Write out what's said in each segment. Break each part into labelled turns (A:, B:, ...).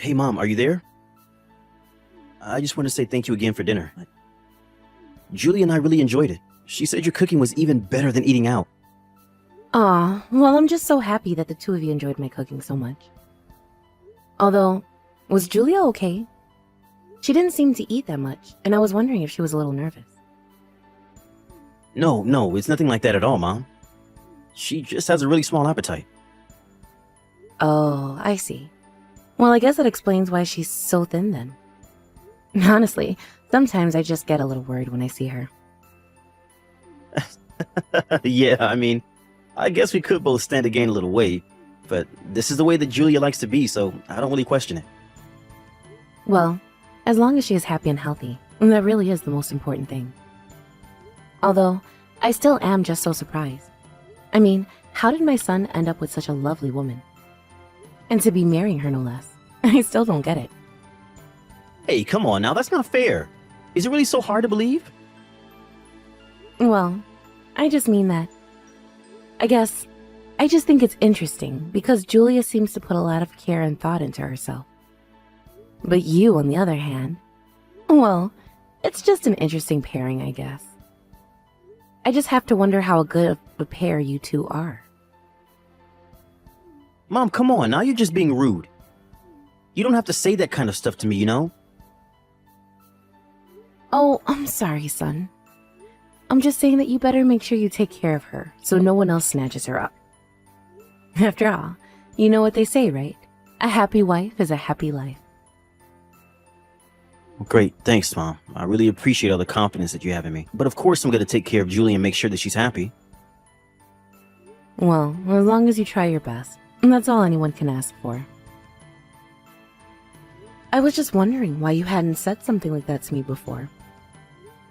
A: Hey, Mom, are you there? I just want to say thank you again for dinner. Julie and I really enjoyed it. She said your cooking was even better than eating out.
B: Aw, well, I'm just so happy that the two of you enjoyed my cooking so much. Although, was Julia okay? She didn't seem to eat that much, and I was wondering if she was a little nervous.
A: No, it's nothing like that at all, Mom. She just has a really small appetite.
B: Oh, I see. Well, I guess that explains why she's so thin then. Honestly, sometimes I just get a little worried when I see her.
A: Yeah, I guess we could both stand to gain a little weight, but this is the way that Julia likes to be, so I don't really question it.
B: Well, as long as she is happy and healthy, that really is the most important thing. Although, I still am just so surprised. I mean, how did my son end up with such a lovely woman? And to be marrying her, no less. I still don't get it.
A: Hey, come on now, that's not fair. Is it really so hard to believe?
B: Well, I just mean that. I guess, I just think it's interesting because Julia seems to put a lot of care and thought into herself. But you, on the other hand, well, it's just an interesting pairing, I guess. I just have to wonder how good of a pair you two are.
A: Mom, come on, now you're just being rude. You don't have to say that kind of stuff to me, you know?
B: Oh, I'm sorry, son. I'm just saying that you better make sure you take care of her so no one else snatches her up. After all, you know what they say, right? A happy wife is a happy life.
A: Great, thanks, Mom. I really appreciate all the confidence that you have in me. But of course I'm going to take care of Julie and make sure that she's happy.
B: Well, as long as you try your best, that's all anyone can ask for. I was just wondering why you hadn't said something like that to me before.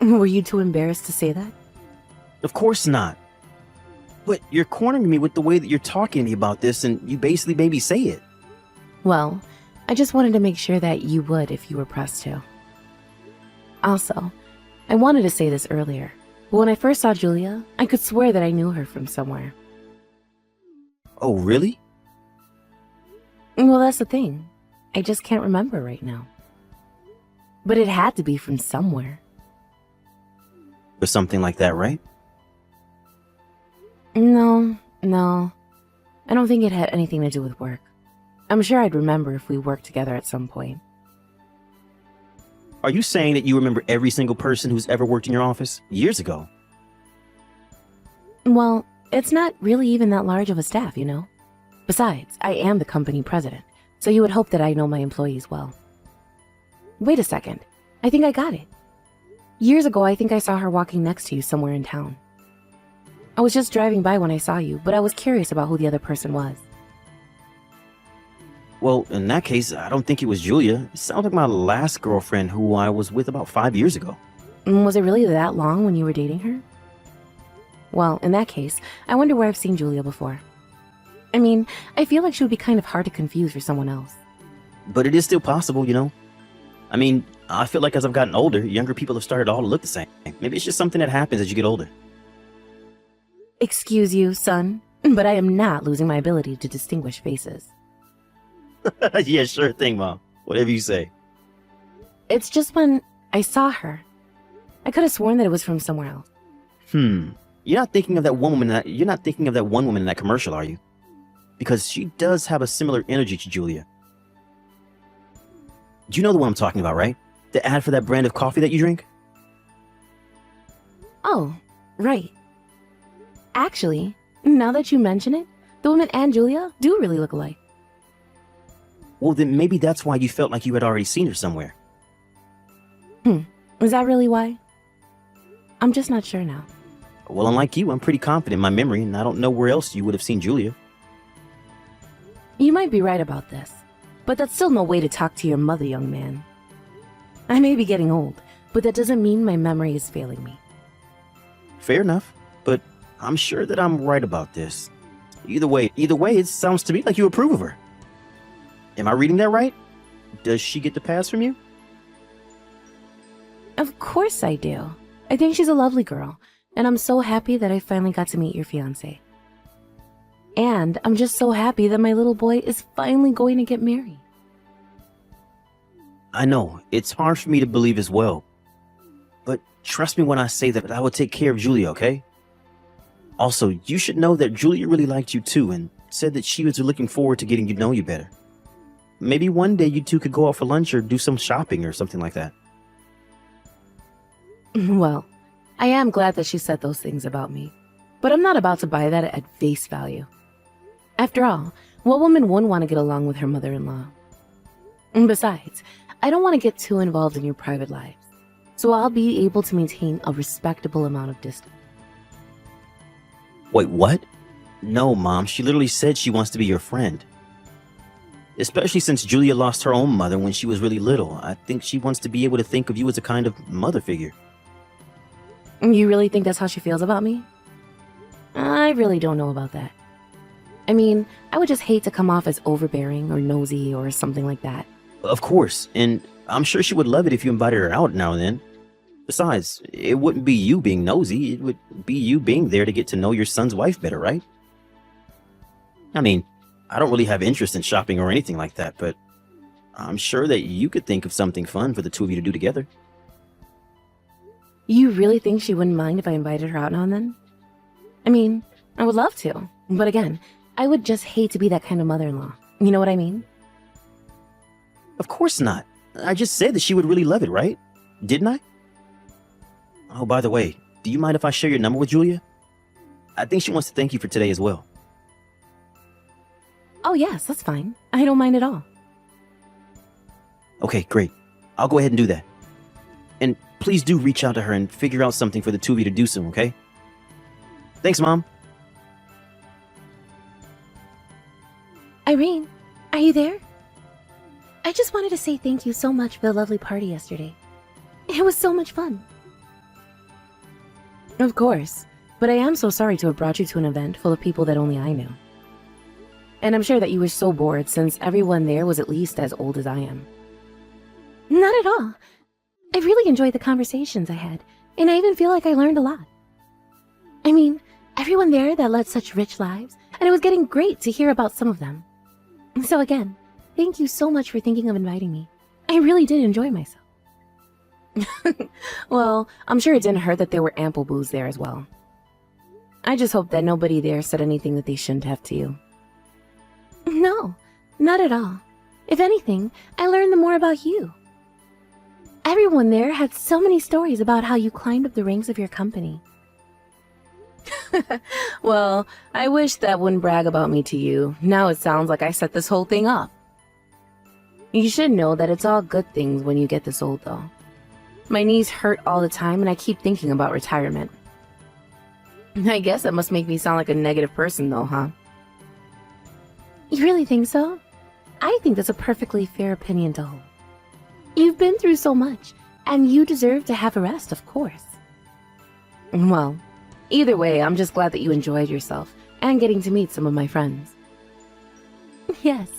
B: Were you too embarrassed to say that?
A: Of course not. But you're cornering me with the way that you're talking to me about this, and you basically made me say it.
B: Well, I just wanted to make sure that you would if you were pressed to. Also, I wanted to say this earlier, but when I first saw Julia, I could swear that I knew her from somewhere.
A: Oh, really?
B: Well, that's the thing. I just can't remember right now. But it had to be from somewhere.
A: Or something like that, right?
B: No. I don't think it had anything to do with work. I'm sure I'd remember if we worked together at some point.
A: Are you saying that you remember every single person who's ever worked in your office years ago?
B: Well, it's not really even that large of a staff, you know? Besides, I am the company president, so you would hope that I know my employees well. Wait a second. I think I got it. Years ago, I think I saw her walking next to you somewhere in town. I was just driving by when I saw you, but I was curious about who the other person was.
A: Well, in that case, I don't think it was Julia. It sounds like my last girlfriend who I was with about 5 years ago.
B: Was it really that long when you were dating her? Well, in that case, I wonder where I've seen Julia before. I mean, I feel like she would be kind of hard to confuse for someone else.
A: But it is still possible, you know? I feel like as I've gotten older, younger people have started to all look the same. Maybe it's just something that happens as you get older.
B: Excuse you, son, but I am not losing my ability to distinguish faces.
A: Yeah, sure thing, Mom. Whatever you say.
B: It's just when I saw her, I could have sworn that it was from somewhere else.
A: You're not thinking of that one woman in that commercial, are you? Because she does have a similar energy to Julia. Do you know the one I'm talking about, right? The ad for that brand of coffee that you drink?
B: Oh, right. Actually, now that you mention it, the woman and Julia do really look alike.
A: Well, then maybe that's why you felt like you had already seen her somewhere.
B: Is that really why? I'm just not sure now.
A: Well, unlike you, I'm pretty confident in my memory, and I don't know where else you would have seen Julia.
B: You might be right about this, but that's still no way to talk to your mother, young man. I may be getting old, but that doesn't mean my memory is failing me.
A: Fair enough, but I'm sure that I'm right about this. Either way, it sounds to me like you approve of her. Am I reading that right? Does she get the pass from you?
B: Of course I do. I think she's a lovely girl, and I'm so happy that I finally got to meet your fiancé. And I'm just so happy that my little boy is finally going to get married.
A: I know, it's hard for me to believe as well. But trust me when I say that I will take care of Julia, okay? Also, you should know that Julia really liked you too and said that she was looking forward to getting to know you better. Maybe one day you two could go out for lunch or do some shopping or something like that.
B: Well, I am glad that she said those things about me, but I'm not about to buy that at face value. After all, what woman wouldn't want to get along with her mother-in-law? And besides, I don't want to get too involved in your private lives, so I'll be able to maintain a respectable amount of distance.
A: Wait, what? No, Mom, she literally said she wants to be your friend. Especially since Julia lost her own mother when she was really little. I think she wants to be able to think of you as a kind of mother figure.
B: You really think that's how she feels about me? I really don't know about that. I mean, I would just hate to come off as overbearing or nosy or something like that.
A: Of course, and I'm sure she would love it if you invited her out now and then. Besides, it wouldn't be you being nosy, it would be you being there to get to know your son's wife better, right? I mean, I don't really have interest in shopping or anything like that, but I'm sure that you could think of something fun for the two of you to do together.
B: You really think she wouldn't mind if I invited her out now and then? I mean, I would love to, but again, I would just hate to be that kind of mother-in-law. You know what I mean?
A: Of course not. I just said that she would really love it, right? Didn't I? Oh, by the way, do you mind if I share your number with Julia? I think she wants to thank you for today as well.
B: Oh yes, that's fine. I don't mind at all.
A: Okay, great. I'll go ahead and do that. And please do reach out to her and figure out something for the two of you to do soon, okay? Thanks, Mom.
B: Irene, are you there? I just wanted to say thank you so much for the lovely party yesterday. It was so much fun. Of course, but I am so sorry to have brought you to an event full of people that only I knew. And I'm sure that you were so bored since everyone there was at least as old as I am. Not at all. I really enjoyed the conversations I had, and I even feel like I learned a lot. I mean, everyone there that led such rich lives, and it was getting great to hear about some of them. So again, thank you so much for thinking of inviting me. I really did enjoy myself. Well, I'm sure it didn't hurt that there were ample booze there as well. I just hope that nobody there said anything that they shouldn't have to you. No, not at all. If anything, I learned more about you. Everyone there had so many stories about how you climbed up the ranks of your company. Well, I wish that wouldn't brag about me to you. Now it sounds like I set this whole thing up. You should know that it's all good things when you get this old, though. My knees hurt all the time and I keep thinking about retirement. I guess that must make me sound like a negative person, though, huh? You really think so? I think that's a perfectly fair opinion to hold. You've been through so much, and you deserve to have a rest, of course. Well, either way, I'm just glad that you enjoyed yourself and getting to meet some of my friends. Yes,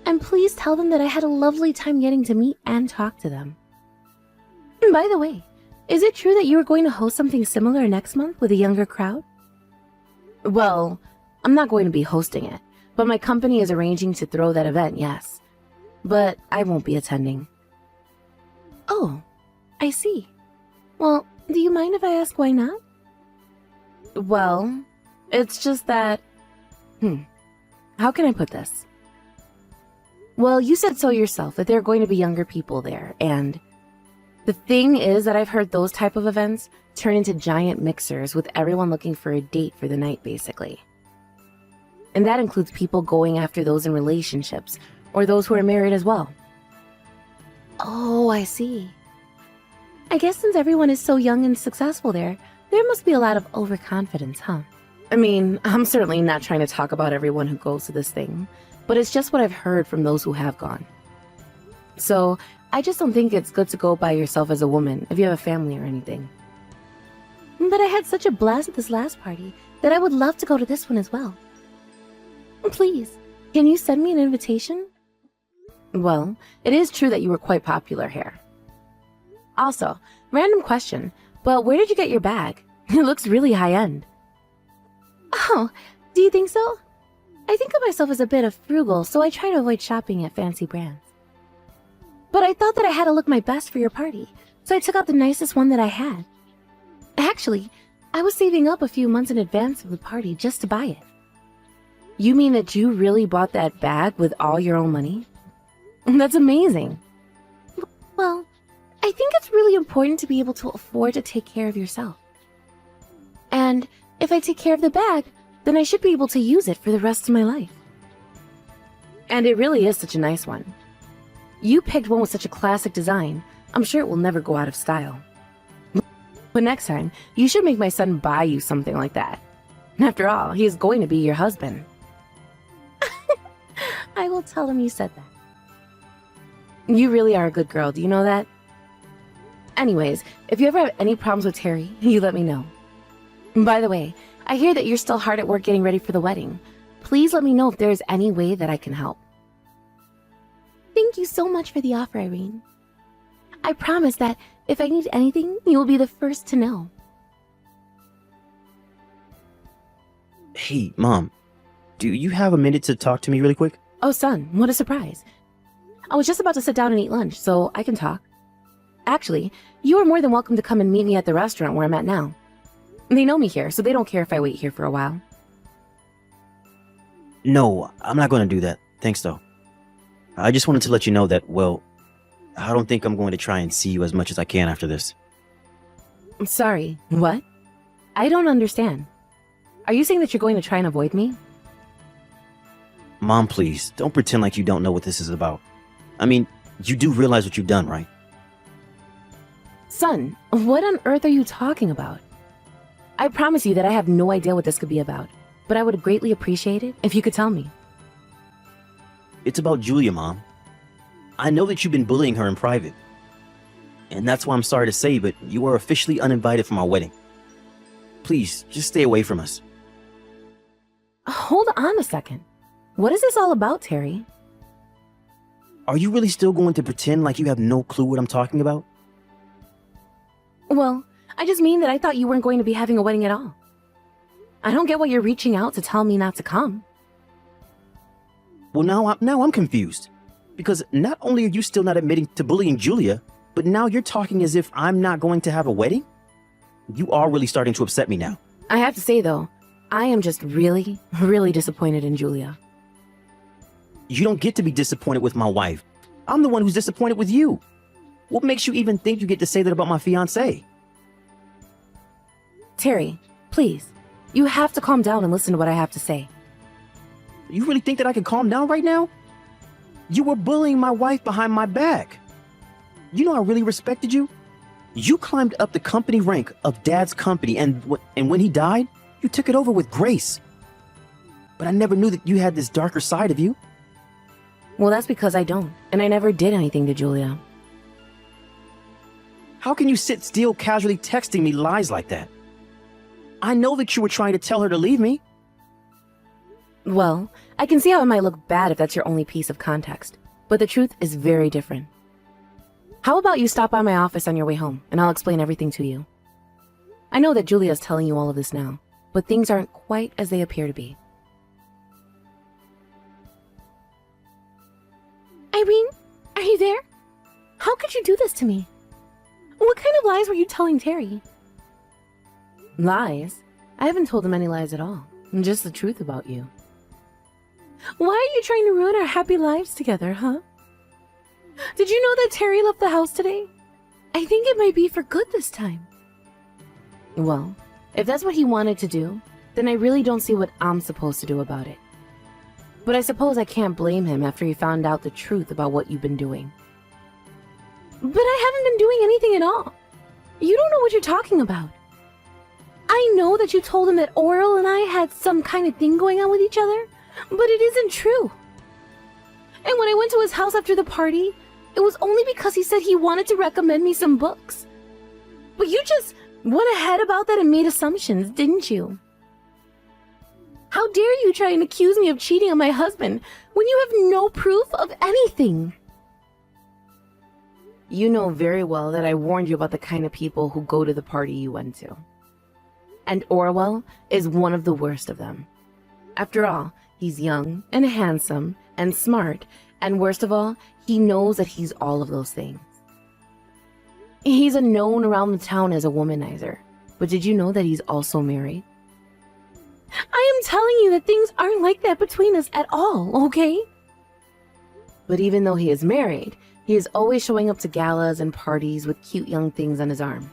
B: and please tell them that I had a lovely time getting to meet and talk to them. And by the way, is it true that you are going to host something similar next month with a younger crowd? Well, I'm not going to be hosting it, but my company is arranging to throw that event, yes. But I won't be attending. Oh, I see. Well, do you mind if I ask why not? Well, it's just that... How can I put this? Well, you said so yourself, that there are going to be younger people there, and... The thing is that I've heard those type of events turn into giant mixers with everyone looking for a date for the night, basically. And that includes people going after those in relationships, or those who are married as well. Oh, I see. I guess since everyone is so young and successful there must be a lot of overconfidence, huh? I mean, I'm certainly not trying to talk about everyone who goes to this thing, but it's just what I've heard from those who have gone. So, I just don't think it's good to go by yourself as a woman if you have a family or anything. But I had such a blast at this last party that I would love to go to this one as well. Please, can you send me an invitation? Well, it is true that you were quite popular here. Also, random question, but where did you get your bag? It looks really high-end. Oh, do you think so? I think of myself as a bit of frugal, so I try to avoid shopping at fancy brands. But I thought that I had to look my best for your party, so I took out the nicest one that I had. Actually, I was saving up a few months in advance of the party just to buy it. You mean that you really bought that bag with all your own money? That's amazing. Well, I think it's really important to be able to afford to take care of yourself. And if I take care of the bag, then I should be able to use it for the rest of my life. And it really is such a nice one. You picked one with such a classic design. I'm sure it will never go out of style. But next time, you should make my son buy you something like that. After all, he is going to be your husband. I will tell him you said that. You really are a good girl, do you know that? Anyways, if you ever have any problems with Terry, you let me know. By the way, I hear that you're still hard at work getting ready for the wedding. Please let me know if there is any way that I can help. Thank you so much for the offer, Irene. I promise that if I need anything, you will be the first to know.
A: Hey, Mom, do you have a minute to talk to me really quick?
B: Oh, son, what a surprise. I was just about to sit down and eat lunch, so I can talk. Actually, you are more than welcome to come and meet me at the restaurant where I'm at now. They know me here, so they don't care if I wait here for a while.
A: No, I'm not going to do that. Thanks, though. I just wanted to let you know that, well, I don't think I'm going to try and see you as much as I can after this.
B: I'm sorry, what? I don't understand. Are you saying that you're going to try and avoid me?
A: Mom, please, don't pretend like you don't know what this is about. I mean, you do realize what you've done, right?
B: Son, what on earth are you talking about? I promise you that I have no idea what this could be about, but I would greatly appreciate it if you could tell me.
A: It's about Julia, Mom. I know that you've been bullying her in private. And that's why I'm sorry to say, but you are officially uninvited from our wedding. Please, just stay away from us.
B: Hold on a second. What is this all about, Terry?
A: Are you really still going to pretend like you have no clue what I'm talking about?
B: Well, I just mean that I thought you weren't going to be having a wedding at all. I don't get why you're reaching out to tell me not to come.
A: Well, now I'm confused. Because not only are you still not admitting to bullying Julia, but now you're talking as if I'm not going to have a wedding? You are really starting to upset me now.
B: I have to say, though, I am just really, really disappointed in Julia.
A: You don't get to be disappointed with my wife. I'm the one who's disappointed with you. What makes you even think you get to say that about my fiancé?
B: Terry, please, you have to calm down and listen to what I have to say.
A: You really think that I can calm down right now? You were bullying my wife behind my back. You know I really respected you. You climbed up the company rank of Dad's company, and when he died, you took it over with grace. But I never knew that you had this darker side of you.
B: Well, that's because I don't, and I never did anything to Julia.
A: How can you sit still casually texting me lies like that? I know that you were trying to tell her to leave me.
B: Well, I can see how it might look bad if that's your only piece of context, but the truth is very different. How about you stop by my office on your way home, and I'll explain everything to you. I know that Julia's telling you all of this now, but things aren't quite as they appear to be. Irene, are you there? How could you do this to me? What kind of lies were you telling Terry? Lies? I haven't told him any lies at all. Just the truth about you. Why are you trying to ruin our happy lives together, huh? Did you know that Terry left the house today? I think it might be for good this time. Well, if that's what he wanted to do, then I really don't see what I'm supposed to do about it. But I suppose I can't blame him after he found out the truth about what you've been doing. But I haven't been doing anything at all. You don't know what you're talking about. I know that you told him that Oral and I had some kind of thing going on with each other, but it isn't true. And when I went to his house after the party, it was only because he said he wanted to recommend me some books. But you just went ahead about that and made assumptions, didn't you? How dare you try and accuse me of cheating on my husband when you have no proof of anything? You know very well that I warned you about the kind of people who go to the party you went to. And Orwell is one of the worst of them. After all, he's young and handsome and smart And worst of all, he knows that he's all of those things. He's known around the town as a womanizer. But did you know that he's also married? I am telling you that things aren't like that between us at all, okay? But even though he is married, he is always showing up to galas and parties with cute young things on his arm.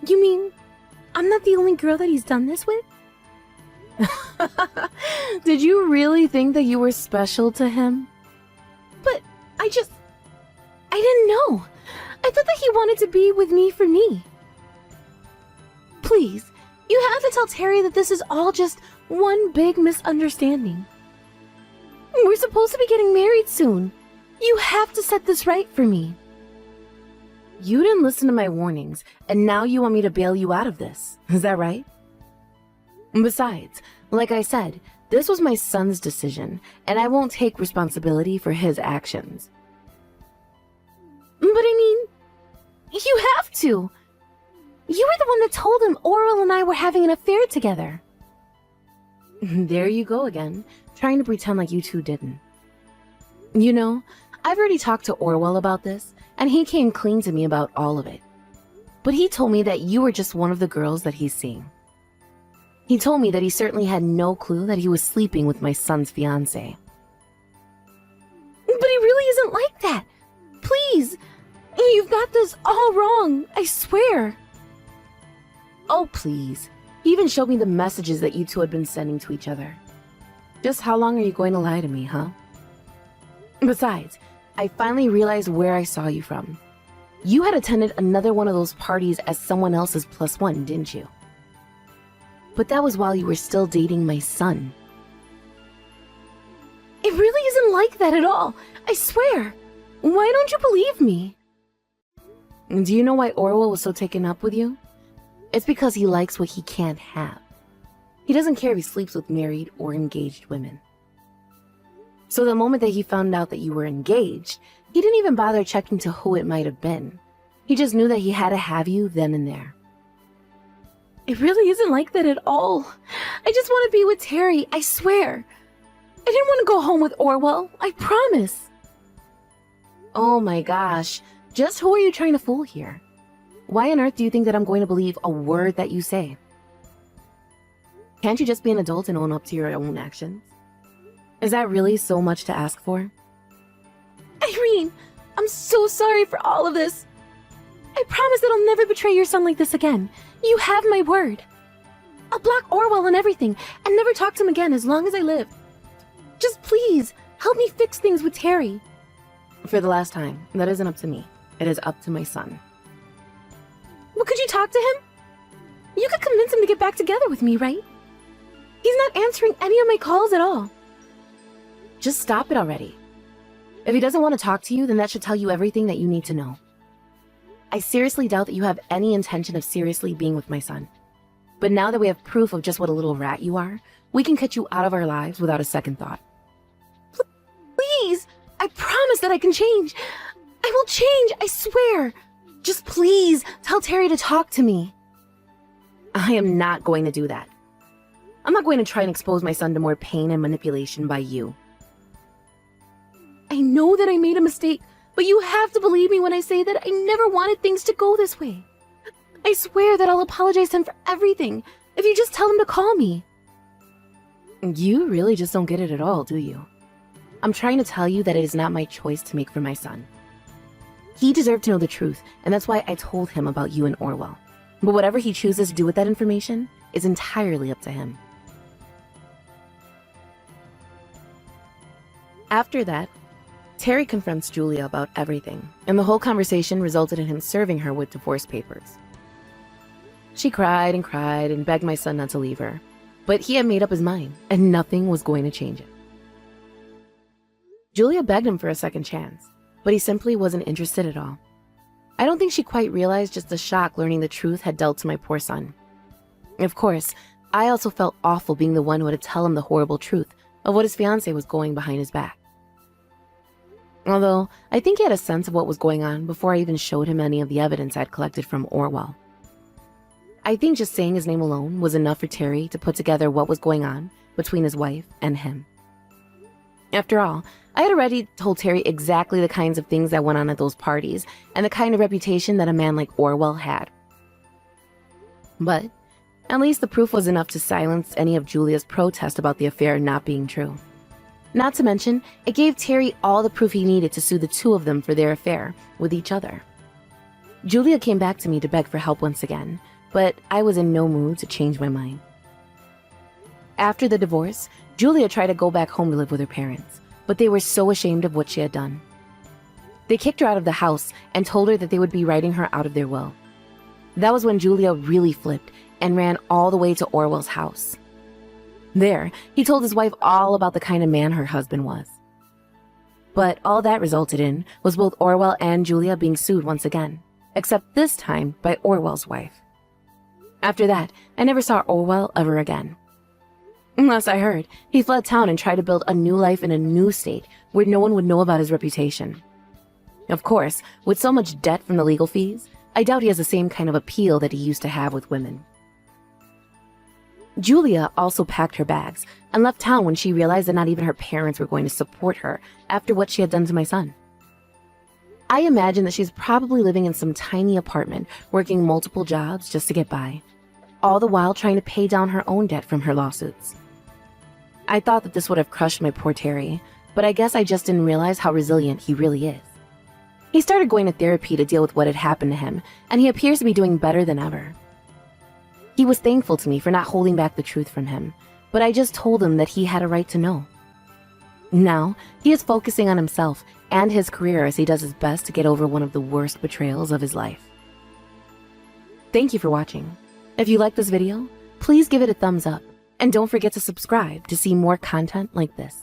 B: You mean I'm not the only girl that he's done this with? Did you really think that you were special to him? But I didn't know. I thought that he wanted to be with me for me. Please, you have to tell Terry that this is all just one big misunderstanding. We're supposed to be getting married soon. You have to set this right for me. You didn't listen to my warnings, and now you want me to bail you out of this. Is that right? Besides, like I said, this was my son's decision, and I won't take responsibility for his actions. But I mean, you have to. You were the one that told him Oral and I were having an affair together. There you go again, trying to pretend like you two didn't. You know, I've already talked to Orwell about this, and he came clean to me about all of it. But he told me that you were just one of the girls that he's seeing. He told me that he certainly had no clue that he was sleeping with my son's fiancée. But he really isn't like that. Please, you've got this all wrong, I swear. Oh, please. He even showed me the messages that you two had been sending to each other. Just how long are you going to lie to me, huh? Besides, I finally realized where I saw you from. You had attended another one of those parties as someone else's +1, didn't you? But that was while you were still dating my son. It really isn't like that at all, I swear. Why don't you believe me? Do you know why Orwell was so taken up with you? It's because he likes what he can't have. He doesn't care if he sleeps with married or engaged women. So the moment that he found out that you were engaged, he didn't even bother checking to who it might have been. He just knew that he had to have you then and there. It really isn't like that at all. I just want to be with Terry, I swear. I didn't want to go home with Orwell, I promise. Oh my gosh, just who are you trying to fool here? Why on earth do you think that I'm going to believe a word that you say? Can't you just be an adult and own up to your own actions? Is that really so much to ask for? Irene, I'm so sorry for all of this. I promise that I'll never betray your son like this again. You have my word. I'll block Orwell and everything and never talk to him again as long as I live. Just please, help me fix things with Terry. For the last time, that isn't up to me. It is up to my son. Well, could you talk to him? You could convince him to get back together with me, right? He's not answering any of my calls at all. Just stop it already. If he doesn't want to talk to you, then that should tell you everything that you need to know. I seriously doubt that you have any intention of seriously being with my son. But now that we have proof of just what a little rat you are, we can cut you out of our lives without a second thought. Please! I promise that I can change. I will change, I swear. Just please tell Terry to talk to me. I am not going to do that. I'm not going to try and expose my son to more pain and manipulation by you. I know that I made a mistake, but you have to believe me when I say that I never wanted things to go this way. I swear that I'll apologize to him for everything if you just tell him to call me. You really just don't get it at all, do you? I'm trying to tell you that it is not my choice to make for my son. He deserved to know the truth, and that's why I told him about you and Orwell. But whatever he chooses to do with that information is entirely up to him. After that, Terry confronts Julia about everything, and the whole conversation resulted in him serving her with divorce papers. She cried and begged my son not to leave her, but he had made up his mind, and nothing was going to change it. Julia begged him for a second chance, but he simply wasn't interested at all. I don't think she quite realized just the shock learning the truth had dealt to my poor son. Of course, I also felt awful being the one who had to tell him the horrible truth of what his fiancée was going behind his back. Although, I think he had a sense of what was going on before I even showed him any of the evidence I'd collected from Orwell. I think just saying his name alone was enough for Terry to put together what was going on between his wife and him. After all, I had already told Terry exactly the kinds of things that went on at those parties and the kind of reputation that a man like Orwell had. But at least the proof was enough to silence any of Julia's protest about the affair not being true. Not to mention, it gave Terry all the proof he needed to sue the two of them for their affair with each other. Julia came back to me to beg for help once again, but I was in no mood to change my mind. After the divorce, Julia tried to go back home to live with her parents, but they were so ashamed of what she had done. They kicked her out of the house and told her that they would be writing her out of their will. That was when Julia really flipped and ran all the way to Orwell's house. There, he told his wife all about the kind of man her husband was. But all that resulted in was both Orwell and Julia being sued once again, except this time by Orwell's wife. After that, I never saw Orwell ever again. Unless I heard, he fled town and tried to build a new life in a new state where no one would know about his reputation. Of course, with so much debt from the legal fees, I doubt he has the same kind of appeal that he used to have with women. Julia also packed her bags and left town when she realized that not even her parents were going to support her after what she had done to my son. I imagine that she's probably living in some tiny apartment, working multiple jobs just to get by, all the while trying to pay down her own debt from her lawsuits. I thought that this would have crushed my poor Terry, but I guess I just didn't realize how resilient he really is. He started going to therapy to deal with what had happened to him, and he appears to be doing better than ever. He was thankful to me for not holding back the truth from him, but I just told him that he had a right to know. Now, he is focusing on himself and his career as he does his best to get over one of the worst betrayals of his life. Thank you for watching. If you liked this video, please give it a thumbs up, and don't forget to subscribe to see more content like this.